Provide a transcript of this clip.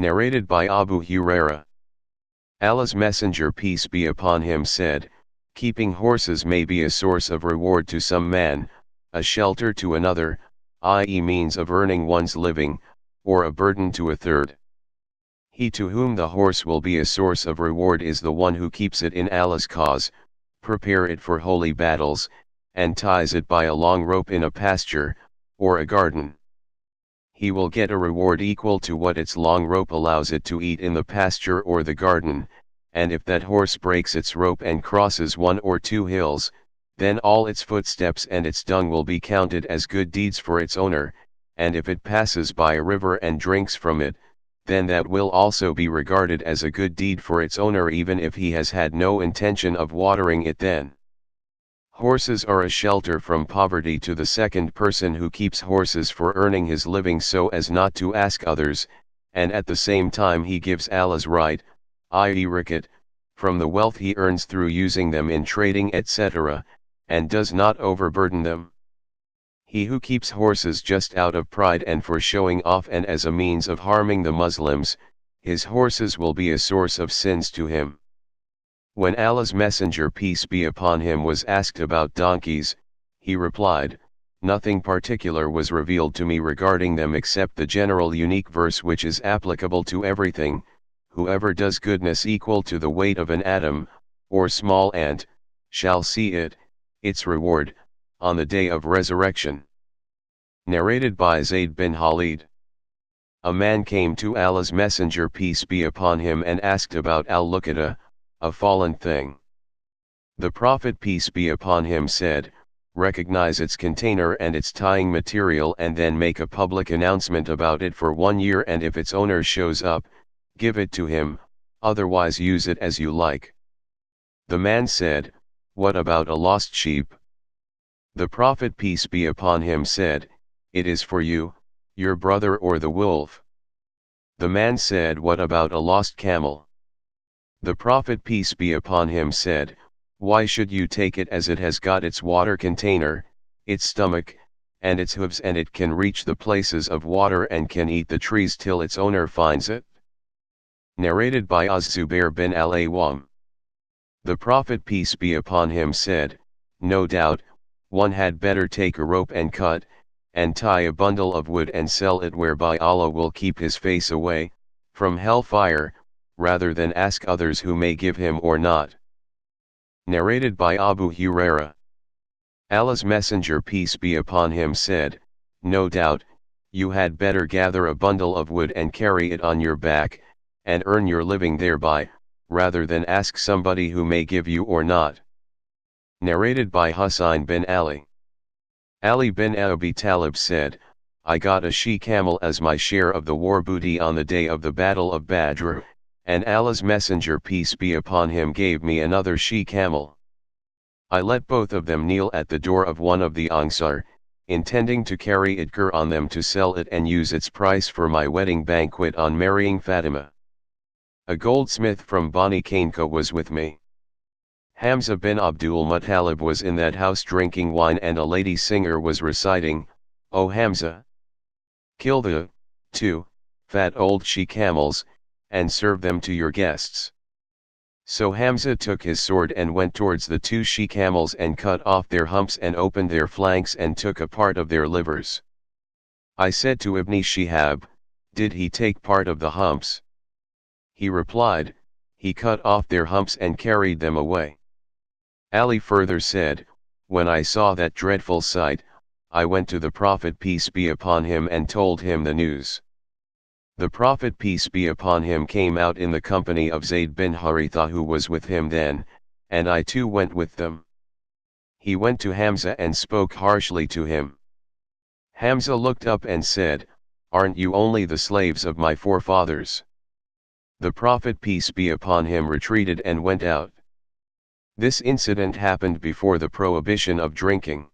Narrated by Abu Huraira. Allah's Messenger peace be upon him said, keeping horses may be a source of reward to some man, a shelter to another, i.e. means of earning one's living, or a burden to a third. He to whom the horse will be a source of reward is the one who keeps it in Allah's cause, prepare it for holy battles, and ties it by a long rope in a pasture, or a garden. He will get a reward equal to what its long rope allows it to eat in the pasture or the garden, and if that horse breaks its rope and crosses one or two hills, then all its footsteps and its dung will be counted as good deeds for its owner, and if it passes by a river and drinks from it, then that will also be regarded as a good deed for its owner even if he has had no intention of watering it then. Horses are a shelter from poverty to the second person who keeps horses for earning his living so as not to ask others, and at the same time he gives Allah's right, i.e. rikat, from the wealth he earns through using them in trading etc., and does not overburden them. He who keeps horses just out of pride and for showing off and as a means of harming the Muslims, his horses will be a source of sins to him. When Allah's Messenger peace be upon him was asked about donkeys, he replied, nothing particular was revealed to me regarding them except the general unique verse which is applicable to everything, whoever does goodness equal to the weight of an atom, or small ant, shall see it, its reward, on the day of resurrection. Narrated by Zayd bin Khalid. A man came to Allah's Messenger peace be upon him and asked about al-luqata, a fallen thing. The Prophet peace be upon him said, recognize its container and its tying material and then make a public announcement about it for 1 year, and if its owner shows up, give it to him, otherwise use it as you like. The man said, what about a lost sheep? The Prophet peace be upon him said, it is for you, your brother or the wolf. The man said, what about a lost camel? The Prophet peace be upon him said, why should you take it as it has got its water container, its stomach, and its hooves, and it can reach the places of water and can eat the trees till its owner finds it? Narrated by Az-Zubair bin al-Awwam. The Prophet peace be upon him said, no doubt, one had better take a rope and cut, and tie a bundle of wood and sell it, whereby Allah will keep his face away from hellfire, rather than ask others who may give him or not. Narrated by Abu Huraira. Allah's Messenger peace be upon him said, no doubt, you had better gather a bundle of wood and carry it on your back, and earn your living thereby, rather than ask somebody who may give you or not. Narrated by Husayn bin Ali. Ali bin Abi Talib said, I got a she-camel as my share of the war booty on the day of the Battle of Badr, and Allah's Messenger peace be upon him gave me another she-camel. I let both of them kneel at the door of one of the Ansar, intending to carry it on them to sell it and use its price for my wedding banquet on marrying Fatima. A goldsmith from Bani Kainka was with me. Hamza bin Abdul Muttalib was in that house drinking wine, and a lady singer was reciting, O Hamza, kill the 2 fat old she-camels, and serve them to your guests. So Hamza took his sword and went towards the 2 she-camels and cut off their humps and opened their flanks and took a part of their livers. I said to Ibn Shihab, did he take part of the humps? He replied, he cut off their humps and carried them away. Ali further said, when I saw that dreadful sight, I went to the Prophet peace be upon him and told him the news. The Prophet peace be upon him came out in the company of Zayd bin Haritha who was with him then, and I too went with them. He went to Hamza and spoke harshly to him. Hamza looked up and said, aren't you only the slaves of my forefathers? The Prophet peace be upon him retreated and went out. This incident happened before the prohibition of drinking.